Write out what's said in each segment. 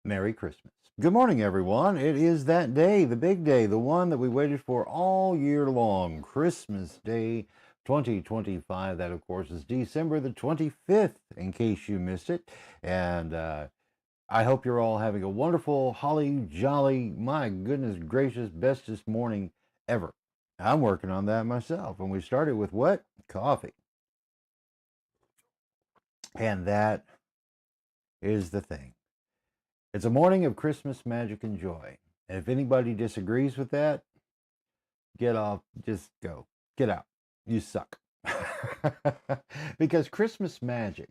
Merry Christmas. Good morning, everyone. It is that day, the big day, the one that we waited for all year long, Christmas Day 2025. That, of course, is December the 25th, in case you missed it. And I hope you're all having a wonderful, holly jolly, my goodness gracious, bestest morning ever. I'm working on that myself. And we started with what? Coffee. And that is the thing. It's a morning of Christmas magic and joy. And if anybody disagrees with that, get off, just go. Get out. You suck. Because Christmas magic,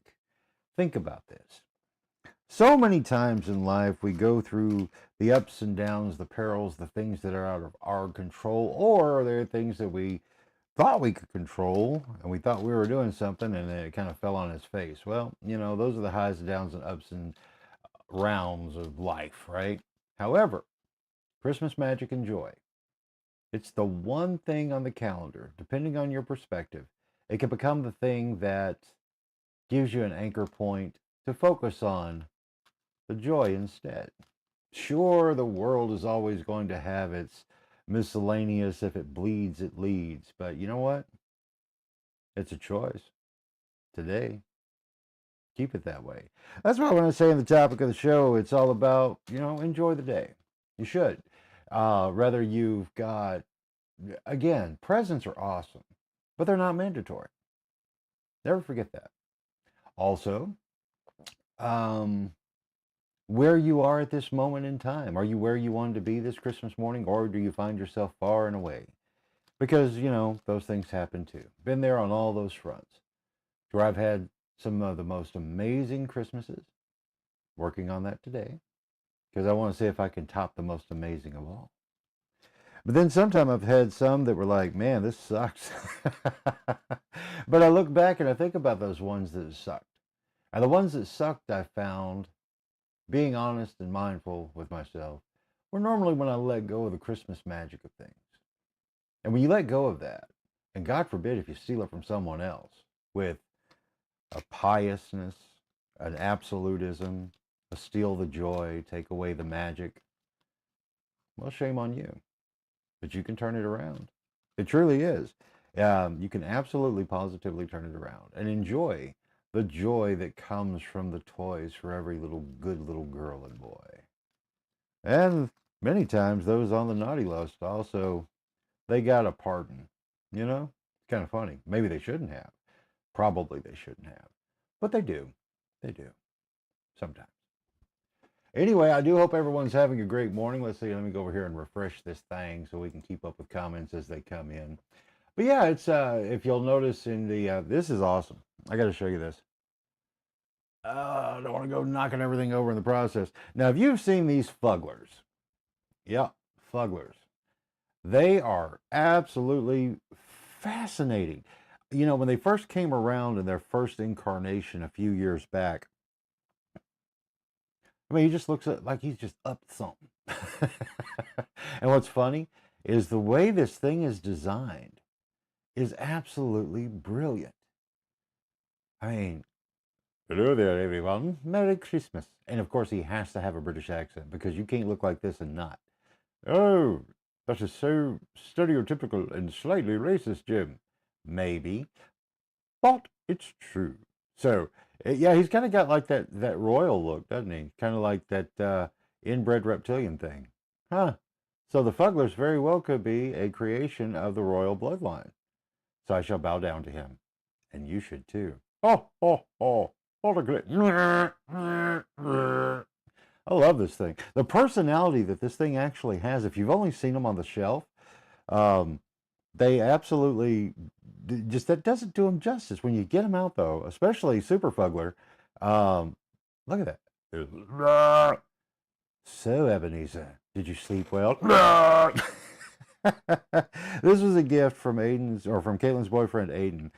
think about this. So many times in life we go through the ups and downs, the perils, the things that are out of our control, or there are things that we thought we could control and we thought we were doing something and it kind of fell on its face. Well, those are the highs and downs and ups and rounds of life, right? However, Christmas magic and joy, it's the one thing on the calendar, depending on your perspective, it can become the thing that gives you an anchor point to focus on the joy instead. Sure, the world is always going to have its miscellaneous, if it bleeds, it leads. But you know what? It's a choice today. Keep it that way. That's what I want to say in the topic of the show. It's all about, enjoy the day. You should. Whether you've got, again, presents are awesome, but they're not mandatory. Never forget that. Also, where you are at this moment in time. Are you where you wanted to be this Christmas morning, or do you find yourself far and away? Because, those things happen too. Been there on all those fronts. Where I've had some of the most amazing Christmases. Working on that today. Because I want to see if I can top the most amazing of all. But then sometime I've had some that were like, man, this sucks. But I look back and I think about those ones that sucked. And the ones that sucked, I found, being honest and mindful with myself, were normally when I let go of the Christmas magic of things. And when you let go of that, and God forbid if you steal it from someone else with a piousness, an absolutism, a steal the joy, take away the magic, well, shame on you. But you can turn it around. It truly is. You can absolutely, positively turn it around and enjoy the joy that comes from the toys for every good little girl and boy. And many times those on the naughty list also, they got a pardon. It's kind of funny. Maybe they shouldn't have. Probably they shouldn't have. But they do. They do. Sometimes. Anyway, I do hope everyone's having a great morning. Let's see. Let me go over here and refresh this thing so we can keep up with comments as they come in. But yeah, it's if you'll notice in the this is awesome. I got to show you this. I don't want to go knocking everything over in the process. Now, if you've seen these fugglers, yeah, fugglers, they are absolutely fascinating. When they first came around in their first incarnation a few years back, I mean, he just looks like he's just up something. And what's funny is the way this thing is designed is absolutely brilliant. I mean, hello there, everyone. Merry Christmas. And of course, he has to have a British accent because you can't look like this and not. Oh, that is so stereotypical and slightly racist, Jim. Maybe, but it's true. So, yeah, he's kind of got like that royal look, doesn't he? Kind of like that inbred reptilian thing. Huh. So the Fugglers very well could be a creation of the royal bloodline. So I shall bow down to him. And you should too. Oh, oh, oh. What a great... I love this thing. The personality that this thing actually has, if you've only seen them on the shelf, they absolutely just, that doesn't do them justice. When you get them out, though, especially Super Fuggler, look at that. So, Ebenezer, did you sleep well? This was a gift from from Caitlin's boyfriend Aiden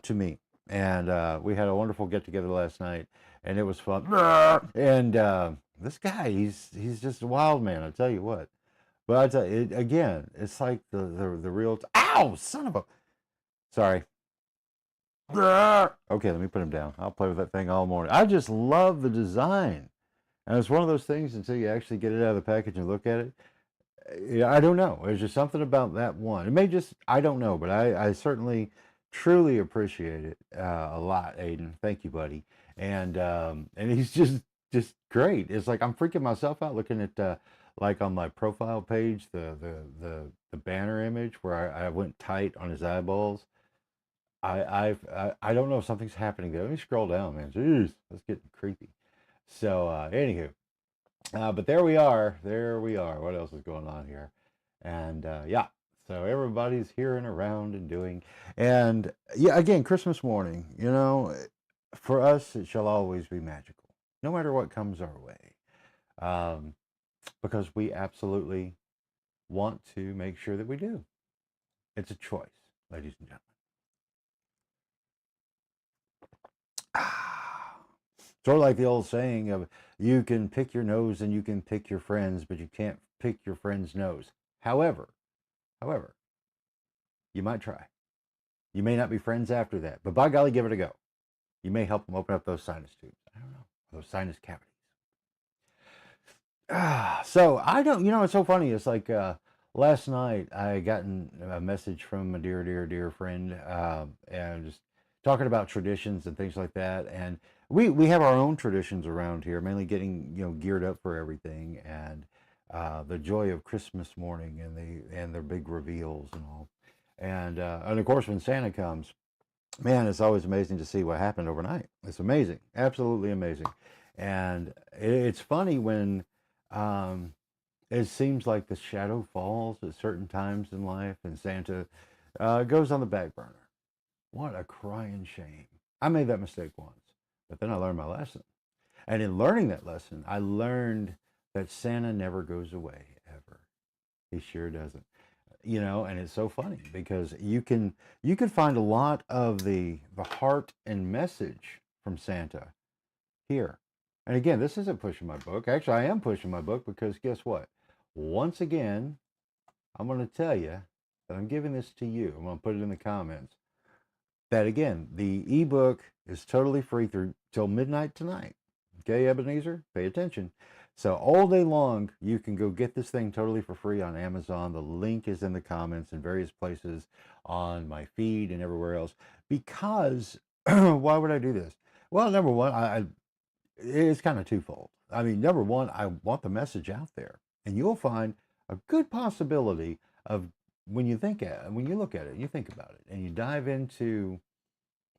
to me, and we had a wonderful get together last night, and it was fun. And this guy, he's just a wild man. I tell you what. But I tell you, again, it's like the real. Ow, son of a. Sorry. Okay, let me put him down. I'll play with that thing all morning. I just love the design. And it's one of those things until you actually get it out of the package and look at it. Yeah, I don't know. There's just something about that one. It may just, I don't know, but I certainly truly appreciate it a lot, Aiden. Thank you, buddy. And he's just great. It's like I'm freaking myself out looking at like on my profile page the banner image where I went tight on his eyeballs. I don't know if something's happening there. Let me scroll down, man. Jeez, that's getting creepy. So anywho, but there we are. There we are. What else is going on here? And yeah, so everybody's here and around and doing. And yeah, again, Christmas morning, for us, it shall always be magical, no matter what comes our way. Um, because we absolutely want to make sure that we do. It's a choice, ladies and gentlemen. Sort of like the old saying of you can pick your nose and you can pick your friends, but you can't pick your friend's nose. However, you might try. You may not be friends after that, but by golly, give it a go. You may help them open up those sinus tubes. I don't know, those sinus cavities. So I don't, it's so funny. It's like last night I gotten a message from a dear friend, and just talking about traditions and things like that. And we have our own traditions around here, mainly getting geared up for everything, and the joy of Christmas morning and their big reveals and all. And of course when Santa comes, man, it's always amazing to see what happened overnight. It's amazing, absolutely amazing. And it's funny when um, it seems like the shadow falls at certain times in life, and Santa goes on the back burner. What a crying shame. I made that mistake once, but then I learned my lesson. And in learning that lesson, I learned that Santa never goes away, ever. He sure doesn't. And it's so funny because you can find a lot of the heart and message from Santa here. And again, this isn't pushing my book. Actually, I am pushing my book because guess what? Once again, I'm going to tell you that I'm giving this to you. I'm going to put it in the comments. That again, the ebook is totally free through till midnight tonight. Okay, Ebenezer, pay attention. So all day long, you can go get this thing totally for free on Amazon. The link is in the comments in various places on my feed and everywhere else. Because why would I do this? Well, number one, it's kind of twofold. I mean, number one, I want the message out there, and you'll find a good possibility of when you look at it, you think about it, and you dive into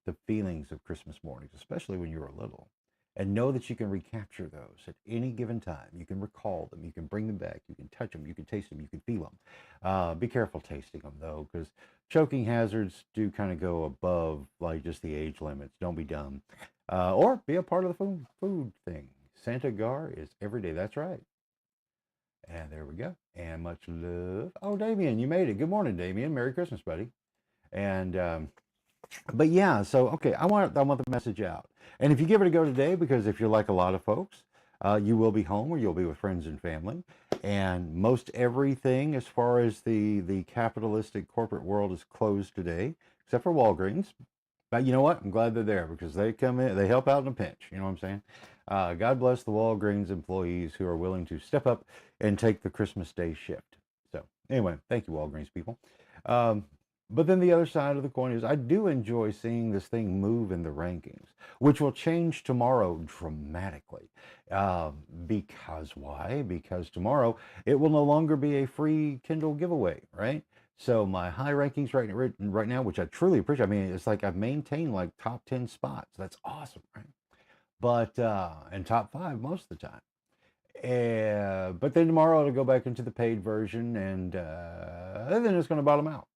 the feelings of Christmas mornings, especially when you were little, and know that you can recapture those at any given time. You can recall them, you can bring them back, you can touch them, you can taste them, you can feel them. Be careful tasting them though, because choking hazards do kind of go above like just the age limits. Don't be dumb, or be a part of the food thing. Santa Gar is every day. That's right. And there we go. And much love. Oh, Damien, you made it. Good morning, Damien. Merry Christmas, buddy. And but yeah, so okay, I want the message out. And if you give it a go today, because if you're like a lot of folks, you will be home or you'll be with friends and family. And most everything as far as the capitalistic corporate world is closed today, except for Walgreens. But you know what? I'm glad they're there because they come in, they help out in a pinch. You know what I'm saying? God bless the Walgreens employees who are willing to step up and take the Christmas Day shift. So anyway, thank you, Walgreens people. Um, but then the other side of the coin is I do enjoy seeing this thing move in the rankings, which will change tomorrow dramatically. Because why? Because tomorrow it will no longer be a free Kindle giveaway, right? So my high rankings right now, which I truly appreciate. I mean, it's like I've maintained like top 10 spots. That's awesome, right? But and top 5 most of the time. But then tomorrow it'll go back into the paid version, and then it's going to bottom out.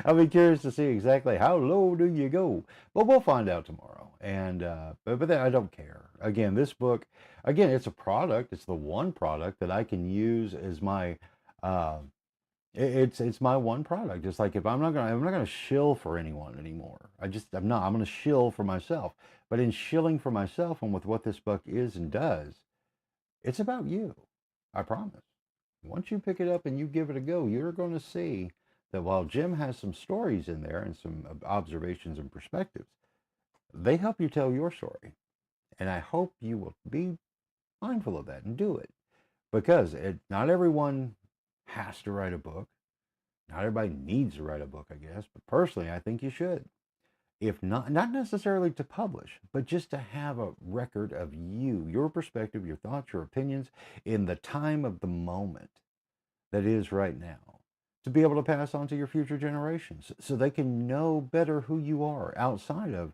I'll be curious to see exactly how low do you go, but we'll find out tomorrow. And but then I don't care. Again, this book, again, it's a product. It's the one product that I can use as my. Uh, it's my one product. It's like if I'm not gonna shill for anyone anymore. I'm not. I'm gonna shill for myself. But in shilling for myself and with what this book is and does, it's about you. I promise. Once you pick it up and you give it a go, you're going to see that while Jim has some stories in there and some observations and perspectives, they help you tell your story. And I hope you will be mindful of that and do it, because not everyone has to write a book. Not everybody needs to write a book, I guess. But personally, I think you should. If not necessarily to publish, but just to have a record of you, your perspective, your thoughts, your opinions in the time of the moment that is right now, to be able to pass on to your future generations so they can know better who you are outside of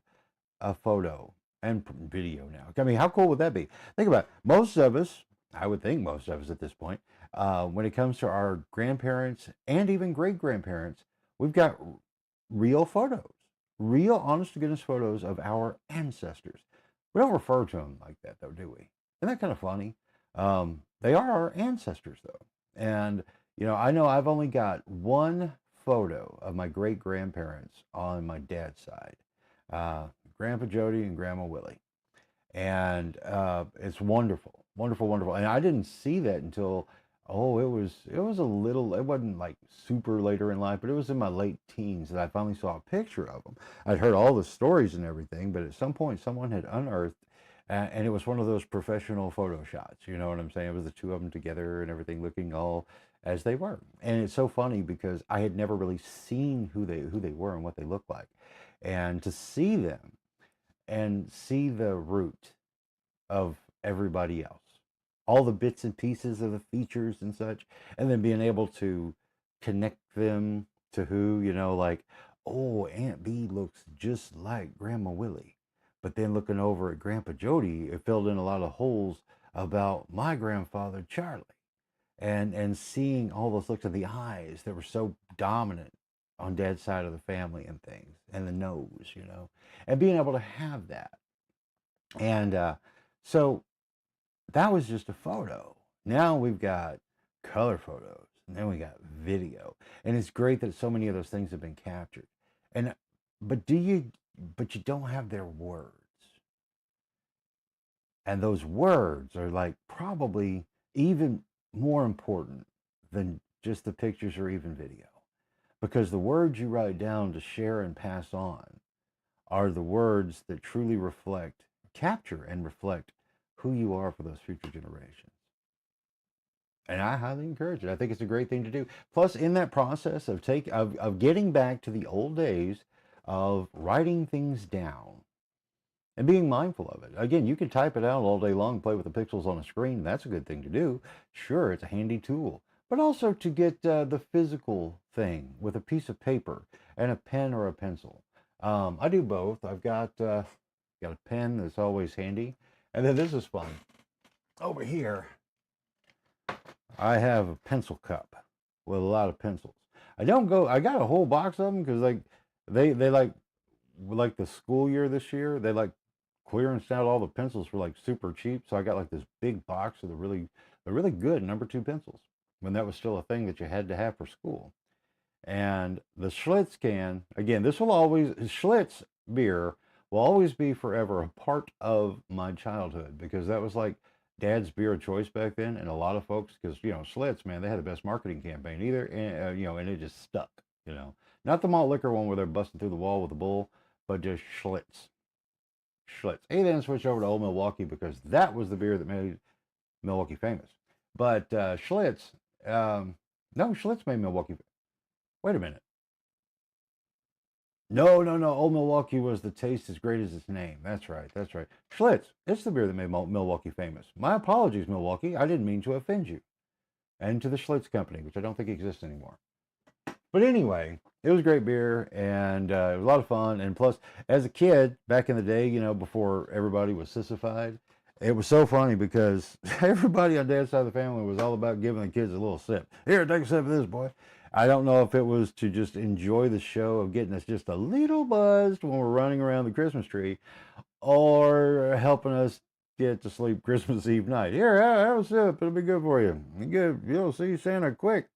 a photo and video now. I mean, how cool would that be? Think about it. Most of us, I would think most of us at this point, when it comes to our grandparents and even great grandparents, we've got real photos, real honest to goodness photos of our ancestors. We don't refer to them like that though, do we? Isn't that kind of funny? They are our ancestors though. And, I know I've only got one photo of my great grandparents on my dad's side. Grandpa Jody and Grandma Willie, and it's wonderful, wonderful, wonderful. And I didn't see that until it was a little. It wasn't like super later in life, but it was in my late teens that I finally saw a picture of them. I'd heard all the stories and everything, but at some point someone had unearthed. And it was one of those professional photo shots. You know what I'm saying? It was the two of them together and everything looking all as they were. And it's so funny because I had never really seen who they were and what they looked like. And to see them and see the root of everybody else, all the bits and pieces of the features and such, and then being able to connect them to who, like, oh, Aunt B looks just like Grandma Willie. But then looking over at Grandpa Jody, it filled in a lot of holes about my grandfather Charlie, and seeing all those looks of the eyes that were so dominant on dad's side of the family and things, and the nose, and being able to have that. And so that was just a photo. Now we've got color photos, and then we got video, and it's great that so many of those things have been captured. And but you don't have their words, and those words are like probably even more important than just the pictures or even video, because the words you write down to share and pass on are the words that truly capture and reflect who you are for those future generations. And I highly encourage it. I think it's a great thing to do. Plus, in that process of getting back to the old days of writing things down and being mindful of it. Again, you can type it out all day long, play with the pixels on a screen. That's a good thing to do. Sure, it's a handy tool. But also to get the physical thing with a piece of paper and a pen or a pencil. I do both. I've got a pen that's always handy. And then this is fun. Over here, I have a pencil cup with a lot of pencils. I got a whole box of them because like they like the school year this year, they like clearance out all the pencils for like super cheap. So I got like this big box of the really good number two pencils when that was still a thing that you had to have for school. And the Schlitz can, again, Schlitz beer will always be forever a part of my childhood, because that was like dad's beer of choice back then. And a lot of folks, because, Schlitz, man, they had the best marketing campaign either. And, and it just stuck, not the malt liquor one where they're busting through the wall with the bull, but just Schlitz. Schlitz. He then switched over to Old Milwaukee because that was the beer that made Milwaukee famous. But Schlitz, no, Schlitz made Milwaukee. Wait a minute. No, no, no. Old Milwaukee was the taste as great as its name. That's right. That's right. Schlitz. It's the beer that made Milwaukee famous. My apologies, Milwaukee. I didn't mean to offend you. And to the Schlitz Company, which I don't think exists anymore. But anyway, it was great beer, and it was a lot of fun. And plus, as a kid, back in the day, before everybody was sissified, it was so funny because everybody on dad's side of the family was all about giving the kids a little sip. Here, take a sip of this, boy. I don't know if it was to just enjoy the show of getting us just a little buzzed when we're running around the Christmas tree, or helping us get to sleep Christmas Eve night. Here, have a sip. It'll be good for you. You'll see Santa quick.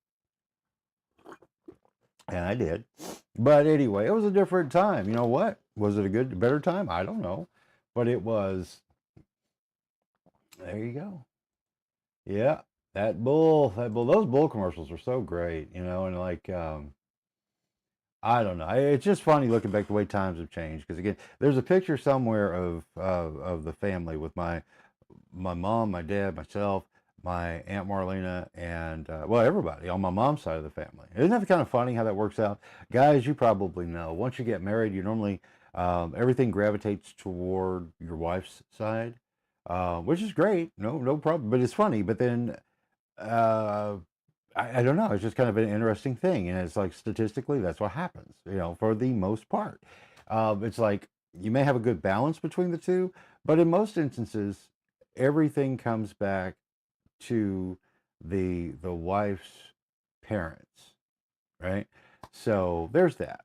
And I did. But anyway, it was a different time. You know what? Was it a better time? I don't know. But it was, there you go. Yeah, that bull, those bull commercials were so great, and like, I don't know. It's just funny looking back the way times have changed. Because again, there's a picture somewhere of the family with my mom, my dad, myself, my Aunt Marlena, and well, everybody on my mom's side of the family. Isn't that kind of funny how that works out? Guys, you probably know. Once you get married, you normally everything gravitates toward your wife's side, which is great. No problem. But it's funny. But then uh, I don't know. It's just kind of an interesting thing, and it's like statistically, that's what happens. For the most part, it's like you may have a good balance between the two, but in most instances, everything comes back to the wife's parents, right? So there's that.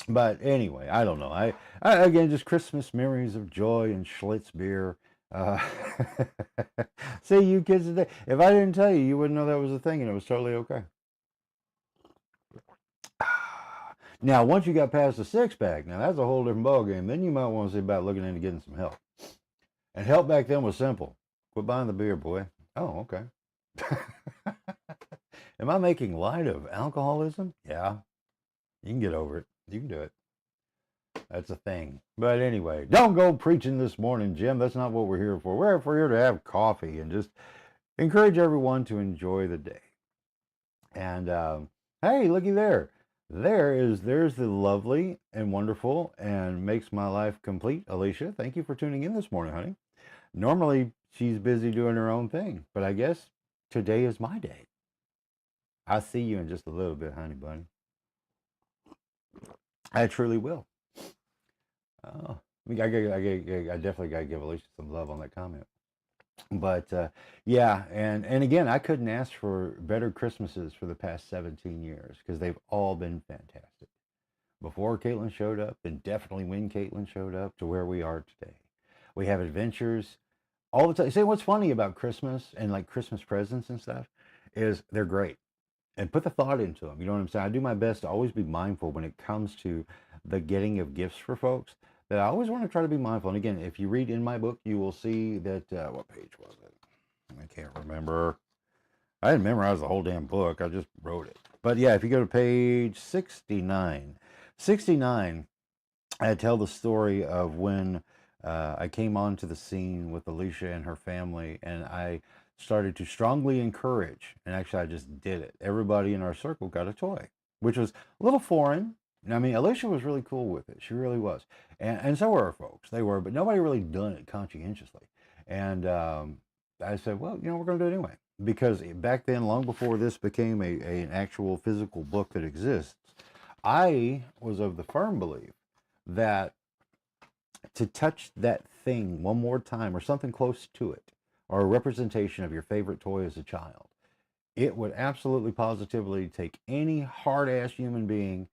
But anyway, I don't know. I again, just Christmas memories of joy and Schlitz beer. Uh, See, you kids today. If I didn't tell you, you wouldn't know that was a thing, and it was totally okay. Now, once you got past the six pack, now that's a whole different ballgame. Then you might want to see about looking into getting some help. And help back then was simple. Quit buying the beer, boy. Oh, okay. Am I making light of alcoholism? Yeah, you can get over it. You can do it. That's a thing. But anyway, don't go preaching this morning, Jim. That's not what we're here for. We're here to have coffee and just encourage everyone to enjoy the day. And hey, looky there. There's the lovely and wonderful and makes my life complete, Alicia. Thank you for tuning in this morning, honey. Normally she's busy doing her own thing, but I guess today is my day. I'll see you in just a little bit, honey bunny. I truly will. Oh, I definitely got to give Alicia some love on that comment. But yeah, and again, I couldn't ask for better Christmases for the past 17 years because they've all been fantastic. Before Caitlin showed up, and definitely when Caitlin showed up, to where we are today. We have adventures all the time. See, what's funny about Christmas and like Christmas presents and stuff is they're great. And put the thought into them. You know what I'm saying? I do my best to always be mindful when it comes to the getting of gifts for folks. That I always want to try to be mindful. And again, if you read in my book, you will see that what page was it? I can't remember. I didn't memorize the whole damn book. I just wrote it. But yeah, if you go to page 69, 69, I tell the story of when I came onto the scene with Alicia and her family, and I started to strongly encourage, and actually I just did it. Everybody in our circle got a toy, which was a little foreign. I mean, Alicia was really cool with it. She really was. And so were our folks. They were, but nobody really done it conscientiously. And I said, well, we're going to do it anyway. Because back then, long before this became an actual physical book that exists, I was of the firm belief that to touch that thing one more time or something close to it, or a representation of your favorite toy as a child, it would absolutely positively take any hard-ass human being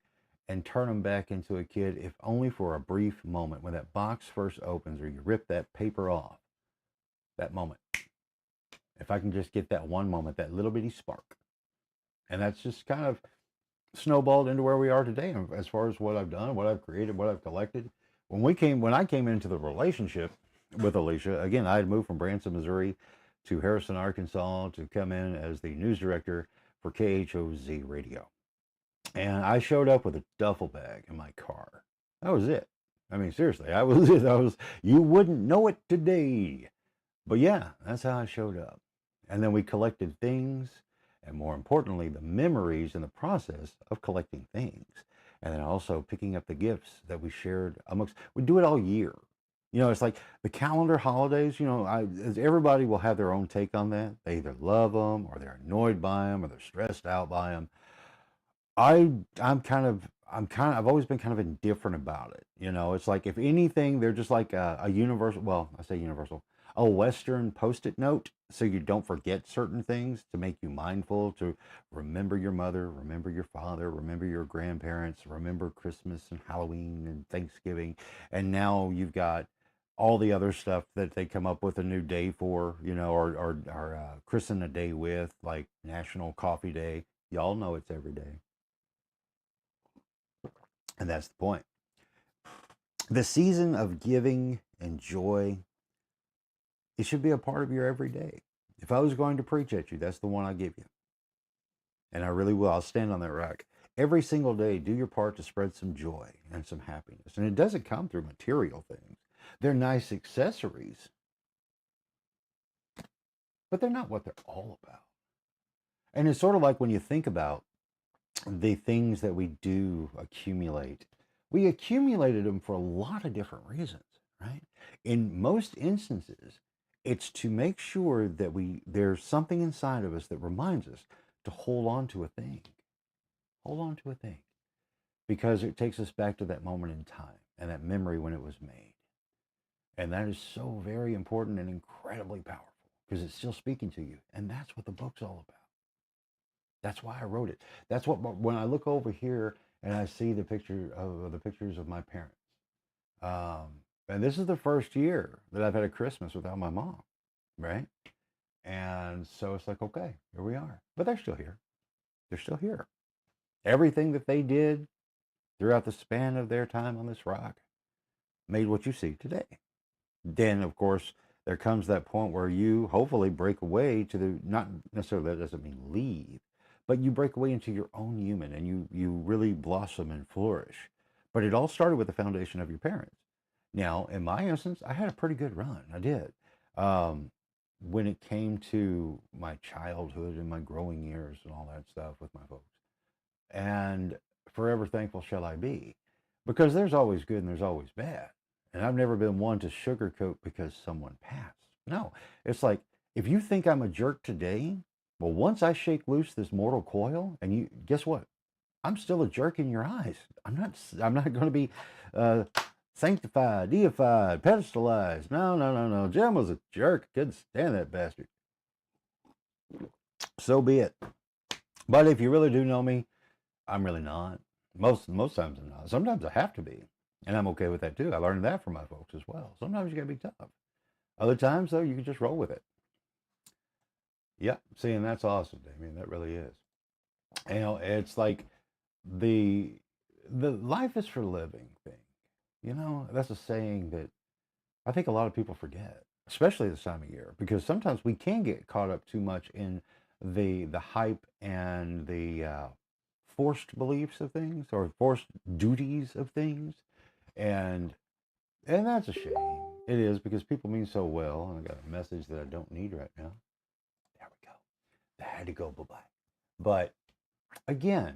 and turn them back into a kid, if only for a brief moment. When that box first opens or you rip that paper off, that moment. If I can just get that one moment, that little bitty spark. And that's just kind of snowballed into where we are today as far as what I've done, what I've created, what I've collected. When I came into the relationship with Alicia, again, I had moved from Branson, Missouri to Harrison, Arkansas to come in as the news director for KHOZ Radio. And I showed up with a duffel bag in my car. That was it. I mean, seriously, I was, you wouldn't know it today. But yeah, that's how I showed up. And then we collected things, and more importantly, the memories in the process of collecting things. And then also picking up the gifts that we shared amongst, we do it all year. It's like the calendar holidays, everybody will have their own take on that. They either love them or they're annoyed by them or they're stressed out by them. I've always been kind of indifferent about it. It's like, if anything, they're just like a universal, well, I say universal, a Western Post-it note, so you don't forget certain things, to make you mindful, to remember your mother, remember your father, remember your grandparents, remember Christmas and Halloween and Thanksgiving. And now you've got all the other stuff that they come up with a new day for, or christen a day with, like National Coffee Day. Y'all know it's every day. And that's the point. The season of giving and joy, it should be a part of your everyday. If I was going to preach at you, that's the one I give you. And I really will. I'll stand on that rock. Every single day, do your part to spread some joy and some happiness. And it doesn't come through material things. They're nice accessories, but they're not what they're all about. And it's sort of like when you think about the things that we do accumulate, we accumulated them for a lot of different reasons, right? In most instances, it's to make sure that there's something inside of us that reminds us to hold on to a thing. Hold on to a thing. Because it takes us back to that moment in time and that memory when it was made. And that is so very important and incredibly powerful because it's still speaking to you. And that's what the book's all about. That's why I wrote it. That's what, when I look over here and I see the pictures of my parents, and this is the first year that I've had a Christmas without my mom, right? And so it's like, okay, here we are. But they're still here. They're still here. Everything that they did throughout the span of their time on this rock made what you see today. Then, of course, there comes that point where you hopefully break away to the, not necessarily, that doesn't mean leave, but you break away into your own human and you really blossom and flourish. But it all started with the foundation of your parents. Now, in my instance, I had a pretty good run. I did. When it came to my childhood and my growing years and all that stuff with my folks. And forever thankful shall I be, because there's always good and there's always bad. And I've never been one to sugarcoat because someone passed. No, it's like, if you think I'm a jerk today, well, once I shake loose this mortal coil, and you guess what? I'm still a jerk in your eyes. I'm not going to be sanctified, deified, pedestalized. No. Jim was a jerk. Couldn't stand that bastard. So be it. But if you really do know me, I'm really not. Most times I'm not. Sometimes I have to be. And I'm okay with that too. I learned that from my folks as well. Sometimes you gotta be tough. Other times though, you can just roll with it. Yeah, see, and that's awesome, Damien. That really is. You know, it's like the life is for living thing. You know, that's a saying that I think a lot of people forget, especially this time of year, because sometimes we can get caught up too much in the hype and the forced beliefs of things or forced duties of things, and that's a shame. It is, because people mean so well, and I got a message that I don't need right now. There we go. That had to go bye-bye. But again,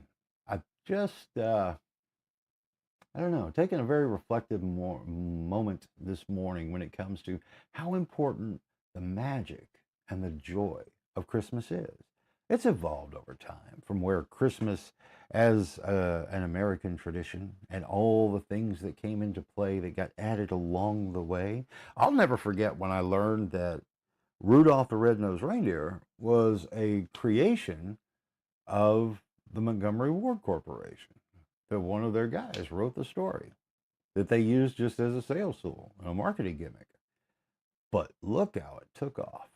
I just I don't know, taking a very reflective moment this morning when it comes to how important the magic and the joy of Christmas is. It's evolved over time from where Christmas as an American tradition and all the things that came into play that got added along the way. I'll never forget when I learned that Rudolph the Red-Nosed Reindeer was a creation of the Montgomery Ward Corporation, that one of their guys wrote the story that they used just as a sales tool and a marketing gimmick. But look how it took off.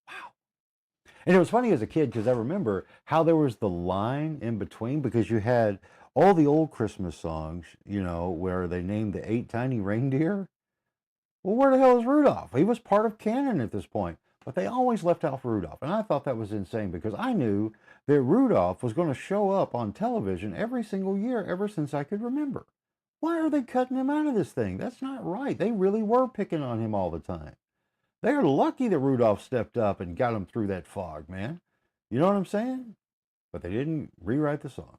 Wow. And it was funny as a kid because I remember how there was the line in between, because you had all the old Christmas songs, you know, where they named the 8 tiny reindeer. Well, where the hell is Rudolph? He was part of canon at this point, but they always left off Rudolph. And I thought that was insane because I knew that Rudolph was going to show up on television every single year ever since I could remember. Why are they cutting him out of this thing? That's not right. They really were picking on him all the time. They're lucky that Rudolph stepped up and got him through that fog, man. You know what I'm saying? But they didn't rewrite the song.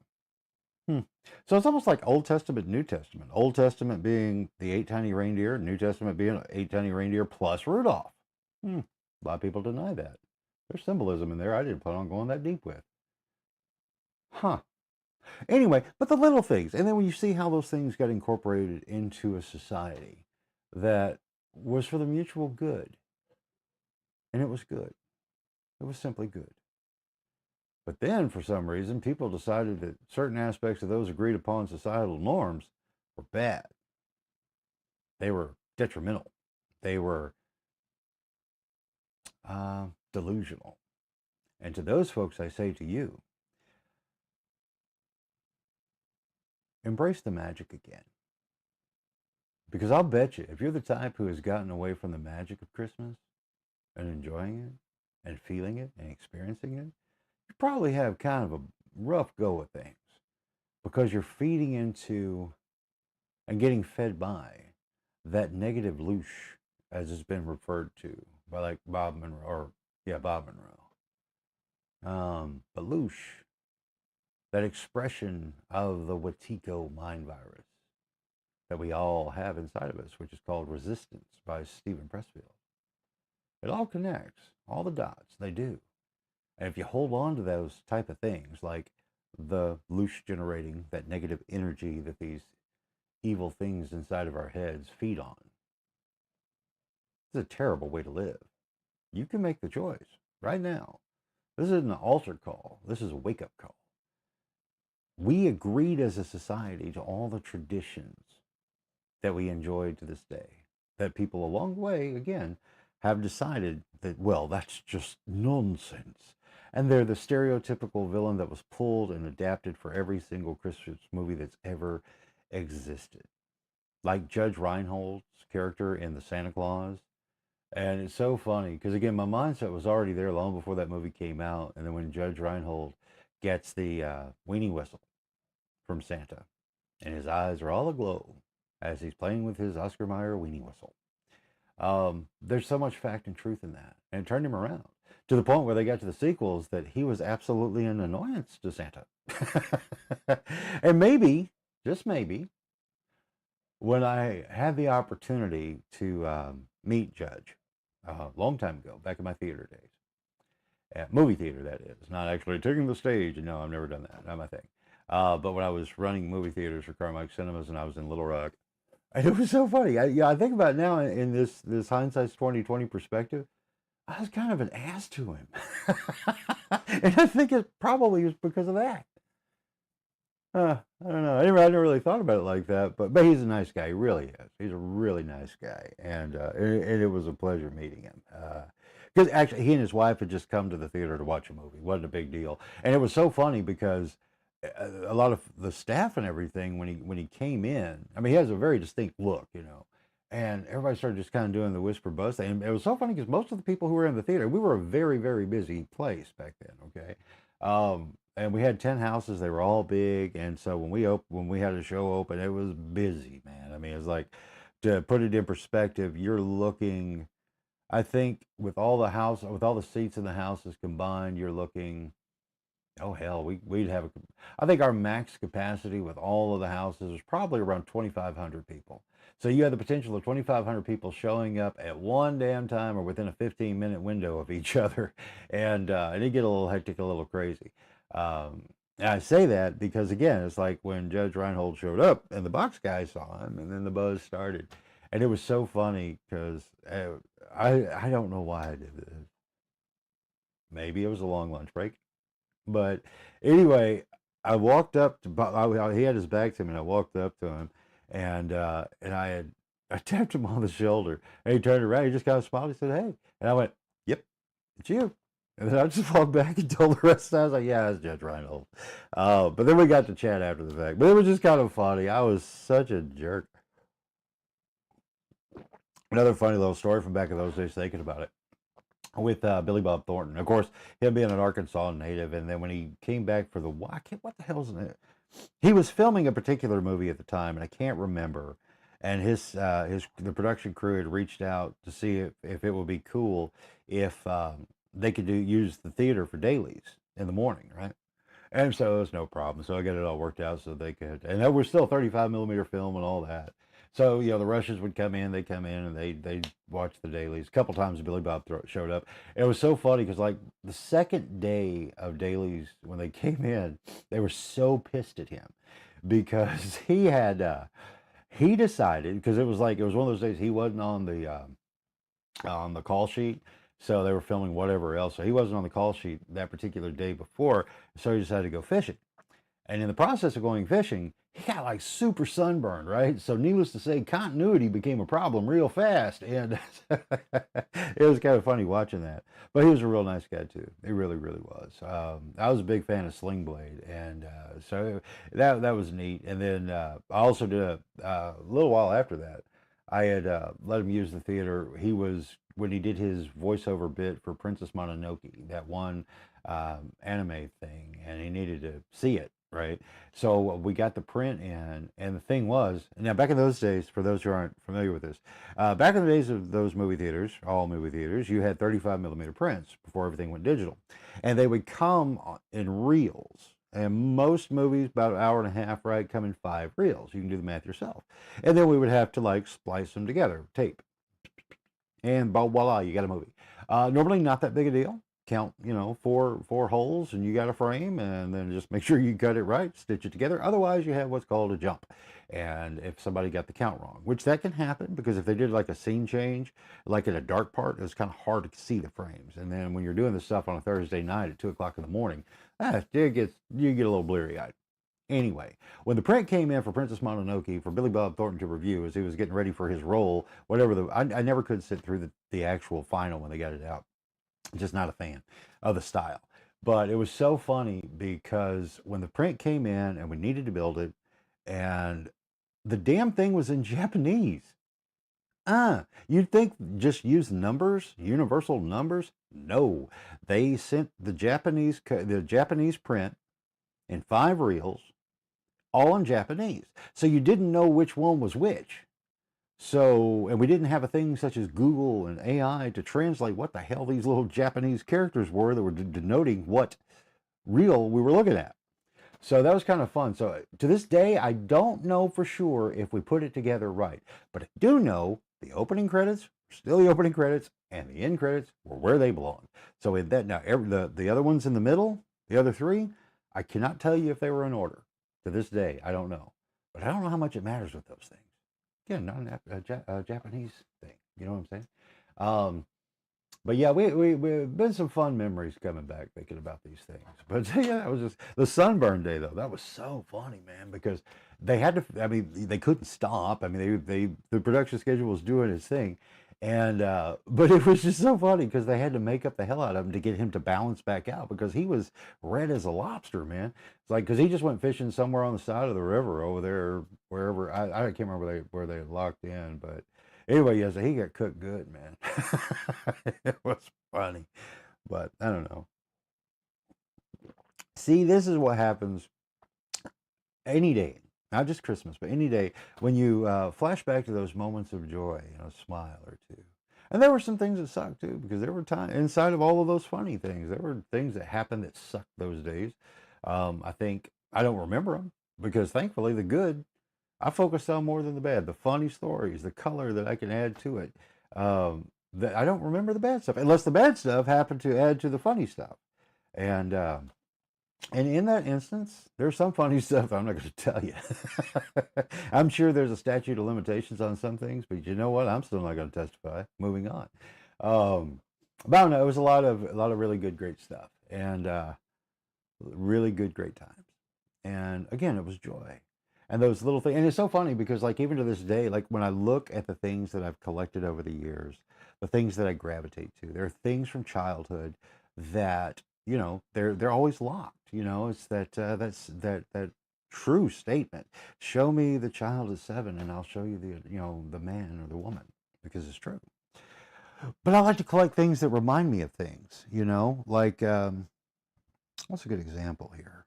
So it's almost like Old Testament, New Testament. Old Testament being the 8 tiny reindeer, New Testament being 8 tiny reindeer plus Rudolph. A lot of people deny that. There's symbolism in there I didn't plan on going that deep with. Anyway, but the little things. And then when you see how those things got incorporated into a society that was for the mutual good. And it was good. It was simply good. But then, for some reason, people decided that certain aspects of those agreed upon societal norms were bad. They were detrimental. They were delusional. And to those folks, I say to you, embrace the magic again. Because I'll bet you, if you're the type who has gotten away from the magic of Christmas and enjoying it and feeling it and experiencing it, you probably have kind of a rough go of things. because you're feeding into and getting fed by that negative loosh, as it's been referred to by like Bob Monroe, or yeah, Bob Monroe. But loosh, that expression of the Wetiko mind virus that we all have inside of us, which is called resistance by Stephen Pressfield. It all connects, all the dots, they do. And if you hold on to those type of things, like the loosh generating that negative energy that these evil things inside of our heads feed on, it's a terrible way to live. You can make the choice right now. This isn't an altar call. This is a wake-up call. We agreed as a society to all the traditions that we enjoy to this day, that people along the way, again, have decided that, well, that's just nonsense. And they're the stereotypical villain that was pulled and adapted for every single Christmas movie that's ever existed. Like Judge Reinhold's character in The Santa Claus. And it's so funny because, again, my mindset was already there long before that movie came out. And then when Judge Reinhold gets the weenie whistle from Santa, and his eyes are all aglow as he's playing with his Oscar Mayer weenie whistle, there's so much fact and truth in that. And it turned him around to the point where they got to the sequels that he was absolutely an annoyance to Santa. And maybe, just maybe, when I had the opportunity to meet Judge a long time ago, back in my theater days, at movie theater, that is, not actually taking the stage. No, I've never done that. Not my thing. But when I was running movie theaters for Carmike Cinemas, and I was in Little Rock, and it was so funny. I think about it now in this hindsight's 2020 perspective. I was kind of an ass to him, and I think it probably was because of that. I don't know. I never really thought about it like that, but he's a nice guy. He really is. He's a really nice guy, and it was a pleasure meeting him. Because actually, he and his wife had just come to the theater to watch a movie. It wasn't a big deal, and it was so funny because a lot of the staff and everything, when he came in, I mean, he has a very distinct look, and everybody started just kind of doing the whisper buzz thing. And it was so funny because most of the people who were in the theater, we were a very, very busy place back then. Okay. And we had 10 houses. They were all big. And so when we had a show open, it was busy, man. I mean, it was like, to put it in perspective, you're looking, I think with all the seats in the houses combined, you're looking, oh hell, we'd have I think our max capacity with all of the houses was probably around 2,500 people. So you had the potential of 2,500 people showing up at one damn time or within a 15-minute window of each other, and it get a little hectic, a little crazy. And I say that because, again, it's like when Judge Reinhold showed up and the box guy saw him, and then the buzz started, and it was so funny because I don't know why I did this. Maybe it was a long lunch break. But anyway, I walked up to he had his back to me, and I walked up to him, and I tapped him on the shoulder, and he turned around, he just kind of smiled, he said, "Hey," and I went, "Yep, it's you." And then I just walked back and told the rest. I was like, "Yeah, it's Judge Reinhold." But then we got to chat after the fact. But it was just kind of funny. I was such a jerk. Another funny little story from back in those days, thinking about it, with Billy Bob Thornton. Of course, him being an Arkansas native, and then when he came back for what the hell's it? He was filming a particular movie at the time, and I can't remember. And the production crew had reached out to see if it would be cool if they could use the theater for dailies in the morning, right? And so it was no problem. So I got it all worked out so they could, and that was still 35 millimeter film and all that. So, the Russians would come in, and they'd watch the dailies. A couple times Billy Bob showed up. It was so funny because, like, the second day of dailies, when they came in, they were so pissed at him because he decided, because it was one of those days he wasn't on the call sheet. So they were filming whatever else. So he wasn't on the call sheet that particular day before. So he decided to go fishing. And in the process of going fishing, he got like super sunburned, right? So needless to say, continuity became a problem real fast. And it was kind of funny watching that. But he was a real nice guy too. He really, really was. I was a big fan of Sling Blade. And so that was neat. And then I also did a little while after that, I had let him use the theater. When he did his voiceover bit for Princess Mononoke, that one anime thing, and he needed to see it, right? So we got the print in, and the thing was, now back in those days, for those who aren't familiar with this, back in the days of those movie theaters, all movie theaters, you had 35 millimeter prints before everything went digital, and they would come in reels. And most movies, about an hour and a half, right, come in 5 reels. You can do the math yourself. And then we would have to like splice them together, tape, and voila, you got a movie. Normally not that big a deal. Count, four holes, and you got a frame, and then just make sure you cut it right, stitch it together. Otherwise, you have what's called a jump. And if somebody got the count wrong, which that can happen, because if they did like a scene change, like in a dark part, it's kind of hard to see the frames. And then when you're doing this stuff on a Thursday night at 2 o'clock in the morning, you get a little bleary eyed. Anyway, when the print came in for Princess Mononoke for Billy Bob Thornton to review as he was getting ready for his role, whatever I never could sit through the actual final when they got it out. Just not a fan of the style. But it was so funny because when the print came in and we needed to build it, and the damn thing was in Japanese. You'd think just use numbers, universal numbers. No, they sent the Japanese print in 5 reels, all in Japanese. So you didn't know which one was which. So, and we didn't have a thing such as Google and AI to translate what the hell these little Japanese characters were that were denoting what reel we were looking at. So that was kind of fun. So to this day, I don't know for sure if we put it together right, but I do know the opening credits are still the opening credits, and the end credits were where they belong. So in that, now the other ones in the middle, the other 3, I cannot tell you if they were in order. To this day, I don't know. But I don't know how much it matters with those things. Again, not a Japanese thing. You know what I'm saying? But yeah, we've been some fun memories coming back thinking about these things. But yeah, that was just the sunburn day though. That was so funny, man, because they had to. I mean, they couldn't stop. I mean, the production schedule was doing its thing, and but it was just so funny because they had to make up the hell out of him to get him to balance back out because he was red as a lobster, man. It's like because he just went fishing somewhere on the side of the river over there, wherever I can't remember where they locked in, but anyway, yeah, so he got cooked good, man. It was funny, but I don't know. See, this is what happens any day, not just Christmas, but any day when you flash back to those moments of joy, smile or two. And there were some things that sucked too, because there were times inside of all of those funny things, there were things that happened that sucked those days. I think I don't remember them because thankfully the good I focused on more than the bad, the funny stories, the color that I can add to it. That I don't remember the bad stuff, unless the bad stuff happened to add to the funny stuff. And in that instance, there's some funny stuff I'm not going to tell you. I'm sure there's a statute of limitations on some things, but you know what? I'm still not going to testify. Moving on. But I don't know. It was a lot of really good, great stuff, and really good, great times. And again, it was joy. And those little things, and it's so funny because like even to this day, like when I look at the things that I've collected over the years, the things that I gravitate to, there are things from childhood that, they're always locked. It's that true statement. Show me the child at 7 and I'll show you the man or the woman, because it's true. But I like to collect things that remind me of things, like what's a good example here?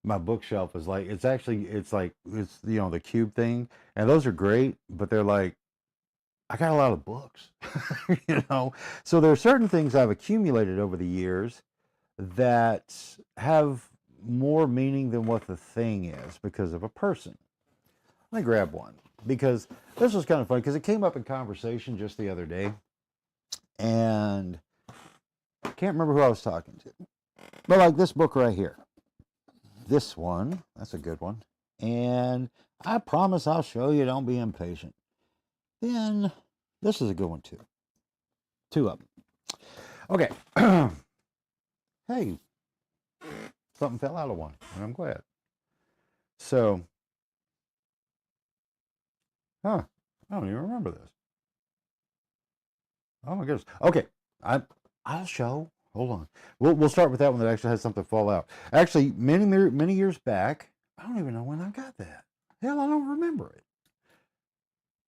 My bookshelf is like it's the cube thing, and those are great, but they're like I got a lot of books. So there are certain things I've accumulated over the years that have more meaning than what the thing is because of a person. Let me grab one, because this was kind of funny because it came up in conversation just the other day, and I can't remember who I was talking to, but like this book right here. This one, that's a good one. And I promise I'll show you, don't be impatient. Then this is a good one too. 2 of them. Okay. Hey, something fell out of one, and I'm glad. So, I don't even remember this. Oh my goodness. Okay, I'll show. Hold on. We'll start with that one that actually has something fall out. Actually, many years back, I don't even know when I got that. Hell, I don't remember it.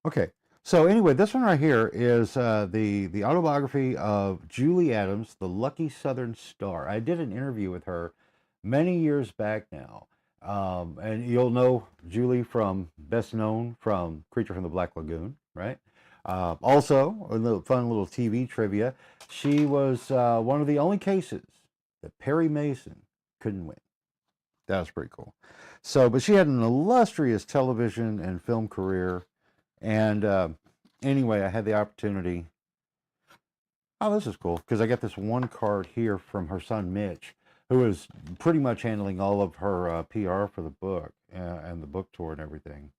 Okay. So anyway, this one right here is the autobiography of Julie Adams, the Lucky Southern Star. I did an interview with her many years back now. And you'll know Julie from best known from Creature from the Black Lagoon, right? Also, a little fun little TV trivia. She was one of the only cases that Perry Mason couldn't win. That was pretty cool. So, but she had an illustrious television and film career. And anyway, I had the opportunity. Oh, this is cool because I got this one card here from her son Mitch, who is pretty much handling all of her PR for the book and the book tour and everything.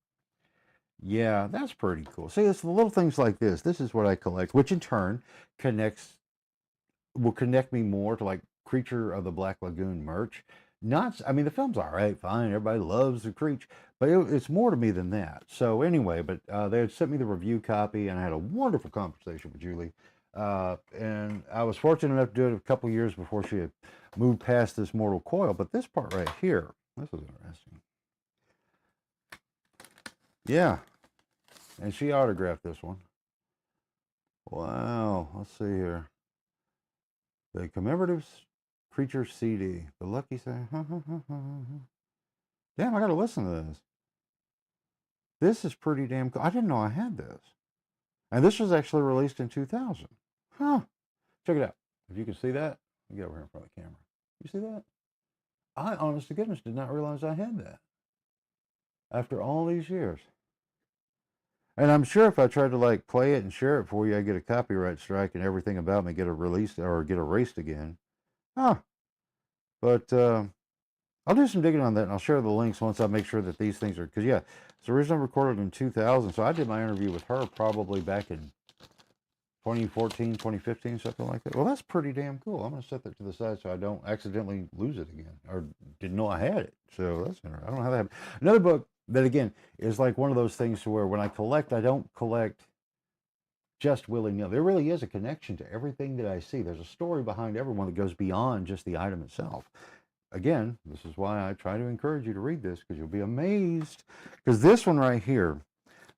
Yeah, that's pretty cool. See, it's the little things like this. This is what I collect, which in turn will connect me more to like Creature of the Black Lagoon merch. Not, I mean, the film's all right, fine. Everybody loves the Creature, but it's more to me than that. So anyway, but they had sent me the review copy, and I had a wonderful conversation with Julie. And I was fortunate enough to do it a couple years before she had moved past this mortal coil. But this part right here, this is interesting. Yeah, and she autographed this one. Wow, let's see here. The commemorative Creature CD. The lucky say. Damn, I gotta listen to this. This is pretty damn cool. I didn't know I had this. And this was actually released in 2000. Huh. Check it out. If you can see that, you get over here in front of the camera. You see that? I, honest to goodness, did not realize I had that after all these years. And I'm sure if I tried to like play it and share it for you, I get a copyright strike and everything about me get released or get erased again. Huh. But I'll do some digging on that, and I'll share the links once I make sure that these things are, because yeah, it's originally recorded in 2000, so I did my interview with her probably back in 2014, 2015, something like that. Well, that's pretty damn cool. I'm going to set that to the side so I don't accidentally lose it again, or didn't know I had it. So that's interesting. I don't know how that happened. Another book that, again, is like one of those things to where when I collect, I don't collect just willy-nilly. There really is a connection to everything that I see. There's a story behind everyone that goes beyond just the item itself. Again, this is why I try to encourage you to read this, because you'll be amazed. Because this one right here,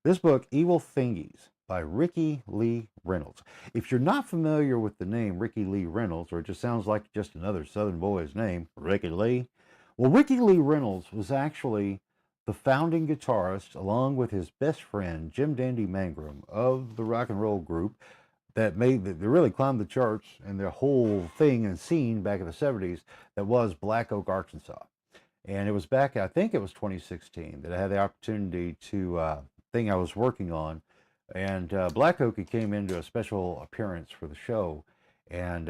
this book, Evil Thingies, by Ricky Lee Reynolds. If you're not familiar with the name Ricky Lee Reynolds, or it just sounds like just another Southern boy's name, Ricky Lee, well, Ricky Lee Reynolds was actually the founding guitarist, along with his best friend, Jim Dandy Mangrum, of the rock and roll group that really climbed the charts and their whole thing and scene back in the 70s that was Black Oak, Arkansas. And it was back, I think it was 2016, that I had the opportunity to, thing I was working on. And Black Oak came into a special appearance for the show. And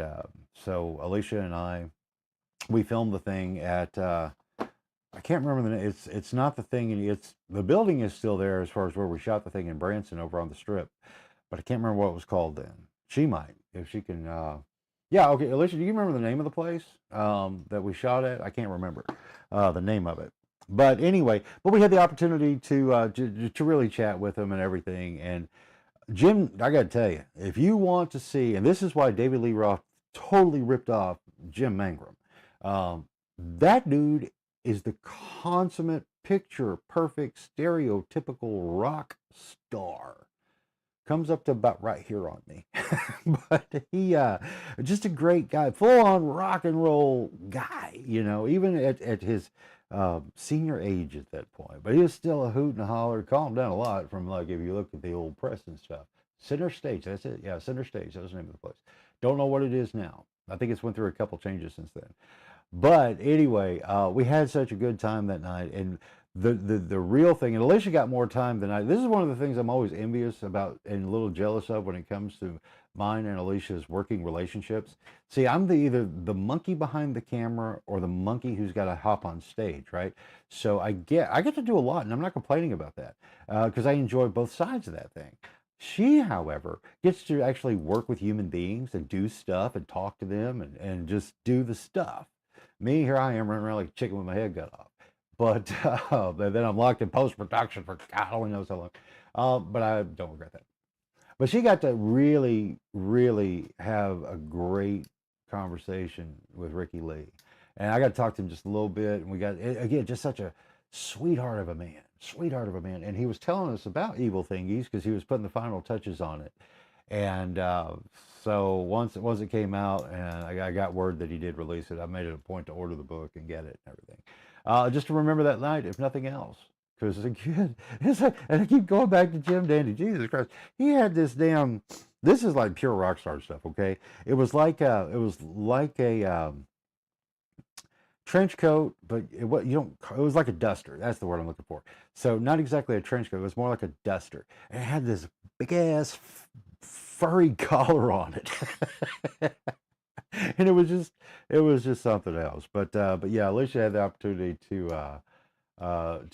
so Alicia and I, we filmed the thing at, I can't remember the name. It's not the thing, it's, the building is still there as far as where we shot the thing in Branson over on the Strip. But I can't remember what it was called then. She might, if she can. Yeah, okay. Alicia, do you remember the name of the place that we shot at? I can't remember the name of it. But anyway, but we had the opportunity to really chat with him and everything. And Jim, I got to tell you, if you want to see, and this is why David Lee Roth totally ripped off Jim Mangrum. That dude is the consummate, picture perfect, stereotypical rock star. Comes up to about right here on me. But he, just a great guy, full on rock and roll guy, you know, even at his senior age at that point. But he was still a hoot and a holler, calmed down a lot from, like, if you look at the old press and stuff. Center Stage, that's it. Yeah, Center Stage, that was the name of the place. Don't know what it is now. I think it's went through a couple changes since then. But anyway, we had such a good time that night. And the real thing, and Alicia got more time than I. This is one of the things I'm always envious about and a little jealous of when it comes to mine and Alicia's working relationships. See, I'm either the monkey behind the camera or the monkey who's got to hop on stage, right? So I get to do a lot, and I'm not complaining about that because I enjoy both sides of that thing. She, however, gets to actually work with human beings and do stuff and talk to them and just do the stuff. Me, here I am running around like a chicken with my head cut off. But then I'm locked in post-production for God only knows how long. But I don't regret that. But she got to really, really have a great conversation with Ricky Lee. And I got to talk to him just a little bit. And we got, again, just such a sweetheart of a man. Sweetheart of a man. And he was telling us about Evil Thingies because he was putting the final touches on it. And so So once it came out, and I got word that he did release it, I made it a point to order the book and get it and everything, just to remember that night, if nothing else. Because again, it's like, and I keep going back to Jim Dandy. Jesus Christ, he had this damn. This is like pure rock star stuff. Okay, it was like a trench coat, but it was like a duster. That's the word I'm looking for. So not exactly a trench coat. It was more like a duster, and it had this big ass furry collar on it. And it was just something else. But yeah, Alicia had the opportunity to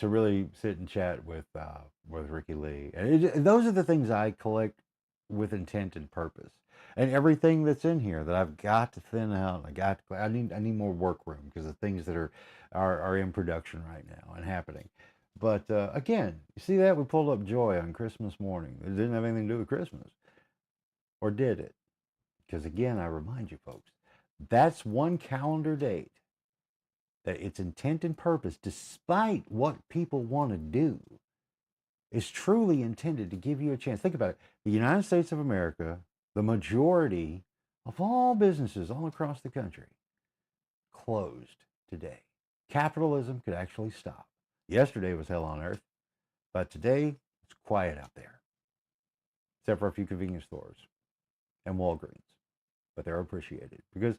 really sit and chat with Ricky Lee, and those are the things I collect with intent and purpose. And everything that's in here that I've got to thin out, I need more work room because the things that are in production right now and happening. But again, you see that we pulled up Joy on Christmas morning. It didn't have anything to do with Christmas, or did it? Because again, I remind you folks, that's one calendar date that its intent and purpose, despite what people want to do, is truly intended to give you a chance. Think about it. The United States of America, the majority of all businesses all across the country, closed today. Capitalism could actually stop. Yesterday was hell on earth, but today it's quiet out there, except for a few convenience stores and Walgreens. But they're appreciated because,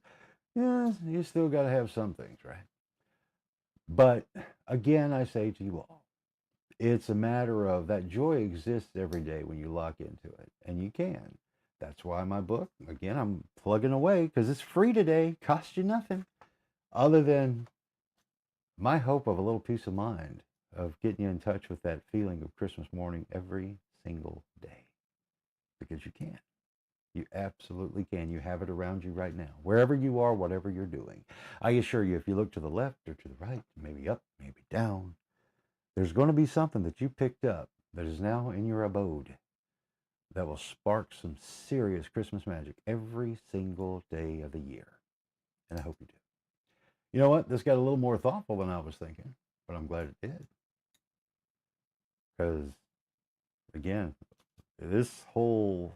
yeah, you still got to have some things, right? But again, I say to you all, it's a matter of that joy exists every day when you lock into it, and you can. That's why my book, again, I'm plugging away because it's free today, costs you nothing other than my hope of a little peace of mind of getting you in touch with that feeling of Christmas morning every single day, because you can. You absolutely can. You have it around you right now, wherever you are, whatever you're doing. I assure you, if you look to the left or to the right, maybe up, maybe down, there's going to be something that you picked up that is now in your abode that will spark some serious Christmas magic every single day of the year. And I hope you do. You know what? This got a little more thoughtful than I was thinking, but I'm glad it did. Because, again, this whole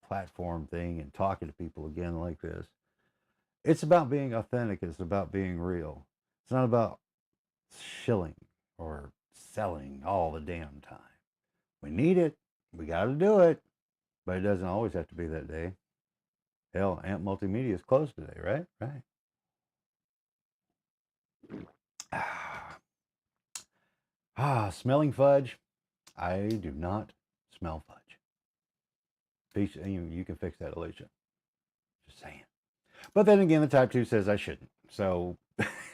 platform thing and talking to people again like this, it's about being authentic. It's about being real. It's not about shilling or selling all the damn time. We need it. We got to do it. But it doesn't always have to be that day. Hell, Amp Multimedia is closed today, right? Right. Smelling fudge. I do not smell fudge. You can fix that, Alicia. Just saying. But then again, the type 2 says I shouldn't. So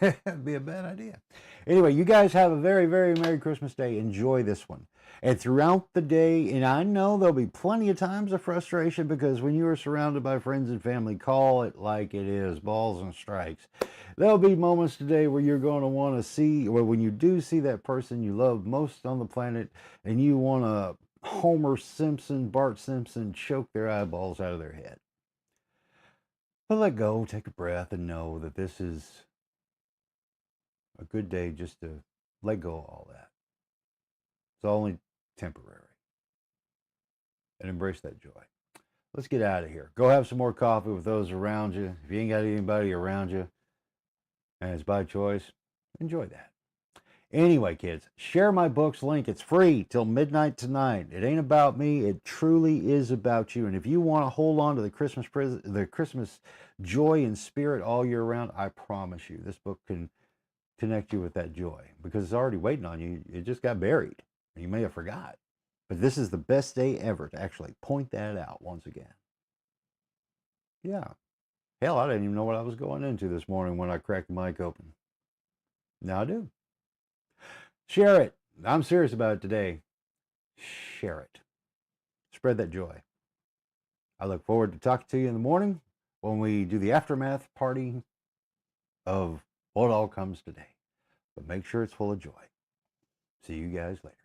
it'd be a bad idea. Anyway, you guys have a very, very Merry Christmas Day. Enjoy this one. And throughout the day, and I know there'll be plenty of times of frustration because when you are surrounded by friends and family, call it like it is, balls and strikes. There'll be moments today where you're going to want to see, or when you do see that person you love most on the planet, and you want to Homer Simpson, Bart Simpson, choke their eyeballs out of their head. But let go, take a breath, and know that this is a good day just to let go of all that. It's only temporary. And embrace that joy. Let's get out of here. Go have some more coffee with those around you. If you ain't got anybody around you, and it's by choice, enjoy that. Anyway, kids, share my book's link. It's free till midnight tonight. It ain't about me. It truly is about you. And if you want to hold on to the Christmas joy and spirit all year round, I promise you, this book can connect you with that joy because it's already waiting on you. It just got buried. You may have forgot. But this is the best day ever to actually point that out once again. Yeah. Hell, I didn't even know what I was going into this morning when I cracked the mic open. Now I do. Share it. I'm serious about it today. Share it. Spread that joy. I look forward to talking to you in the morning when we do the aftermath party of what all comes today. But make sure it's full of joy. See you guys later.